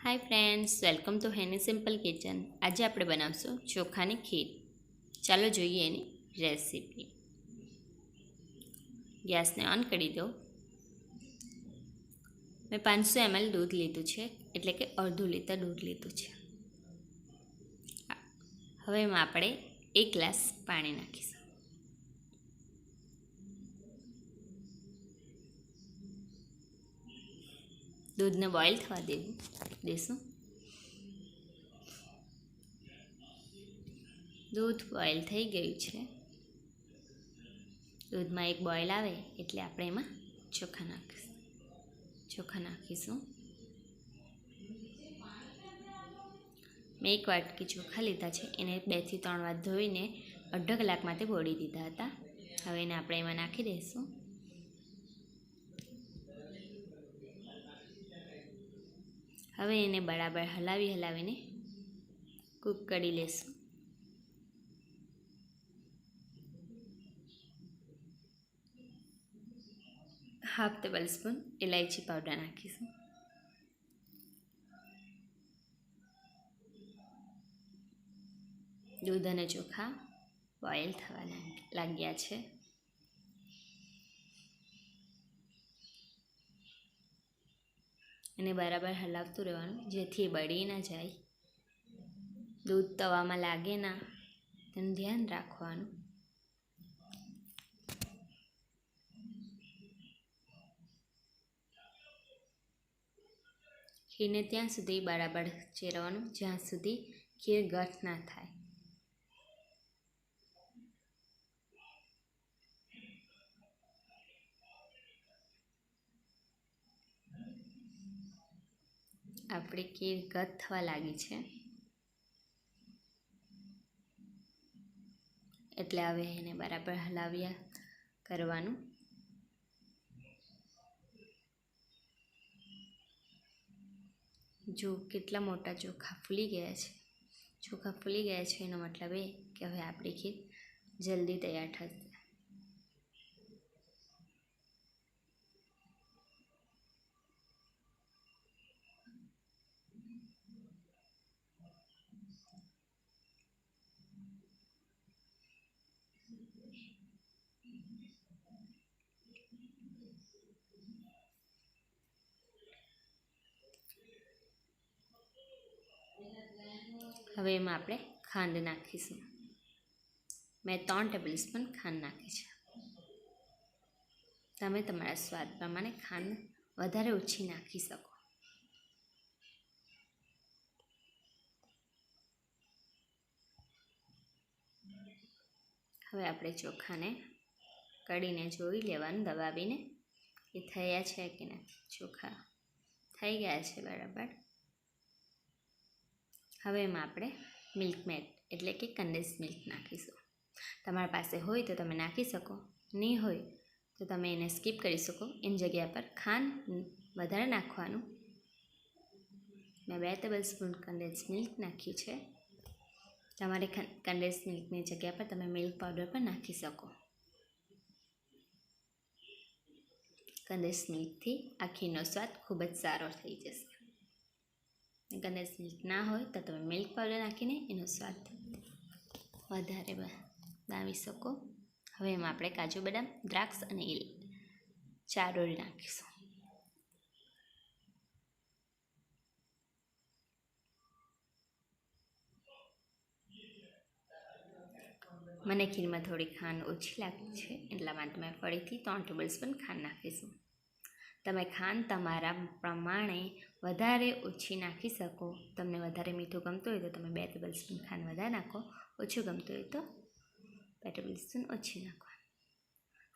Hi friends, welcome to हेनी simple kitchen. आज आप बनावशो चोखानी खीर। चलो જોઈએ એની રેસીપી। ગેસને ઓન કરી દો। મેં 500 ml દૂધ લીધું છે, એટલે કે અડધું લીટર દૂધ લીધું છે। હવે એમાં આપણે 1 ગ્લાસ પાણી નાખીશું। दूधने बॉइल थवा देशूँ। दूध बॉइल थई गयुं छे। दूध में एक बॉइल आवे एटले आपणे एमां चोखा नाखीशुं। मैं 1 वाटकी चोखा लीधा छे, एने 2 થી 3 વાર धोईने अर्धा कलाक माटे बोળી दीधा हता। हवे एने आपणे एमां नाखी दईशुं। हवे एने बराबर हलावीने कूक करी लेशुं। हाफ टेबल स्पून इलायची पाउडर नाखीशुं। दूध अने चोखा बॉइल थवा लाग्या छे। એને બરાબર હલાવતું રહેવાનું, જેથી બળી ના જાય। दूध तवामां लागे ना तेनुं ध्यान राखवानुं। खीरने त्यां सुधी बराबर चेरवानुं ज्यां सुधी खीर गठ ना थाय। आपणी खीर गठ थवा लागी छे, एटले हवे एने बराबर हलाव्या करवानुं। जो केटला मोटा चोखा फूली गया छे। चोखा फूली गया छे एनो मतलब ए के हवे आपणी खीर जल्दी तैयार थशे। हवे एमां आपणे खांड नाखीशुं। मैं 3 टेबल स्पून खांड नाखी छे। तमे तमारा स्वाद प्रमाणे खांड वधारे ओછી नाखी शको। हवे आपणे चोखाने कढीने जोई लेवानुं दबावीने के थया छे के नथी। चोखा थई गया छे बराबर। हवे एमां आपणे मिल्क मेड एटले के कंडेन्स मिल्क नाखीशुं। तमारा पासे होय तो तमे नाखी शको, नहीं होय तो तमे एने स्कीप करी शको। एनी जग्या पर खांड वधारे नाखवानुं। मैं 2 टेबल स्पून कंडेन्स मिल्क नाखी छे। तमारे कंडेन्स मिल्कनी जग्या पर तमे मिल्क पाउडर पण नाखी शको। कंडेन्स मिल्कथी आ खीरनो स्वाद खूब ज सारो थई जशे। कंडेन्स मिल्क ना होय तो तमे मिल्क पाउडर नाखीने एनो स्वाद वधारे बनावी शको। हवे एमां आपणे काजू बदाम, द्राक्ष अने चारोળી नाखीशुं। मने खीर में थोड़ी खांड ओછી लागी छे, એટલા માટે मैं फरीथी 3 टेबल स्पून खांड नाखीशुं। तमे खांड तमारा प्रमाणे वधारे ओછી नाखी शको। तमने वधारे मीठुं गमतुं होय तो तमे 2 टेबल स्पून खांड वधारे नाखो। ओछुं गमतुं होय तो 2 टेबल स्पून ओછી नाखो।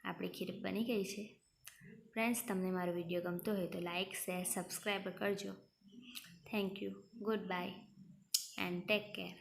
आपणी खीर बनी गई छे। फ्रेंड्स, तमने मारो विडियो गमतो होय तो लाइक, शेर, सब्सक्राइब करजो। Thank you, goodbye and take care.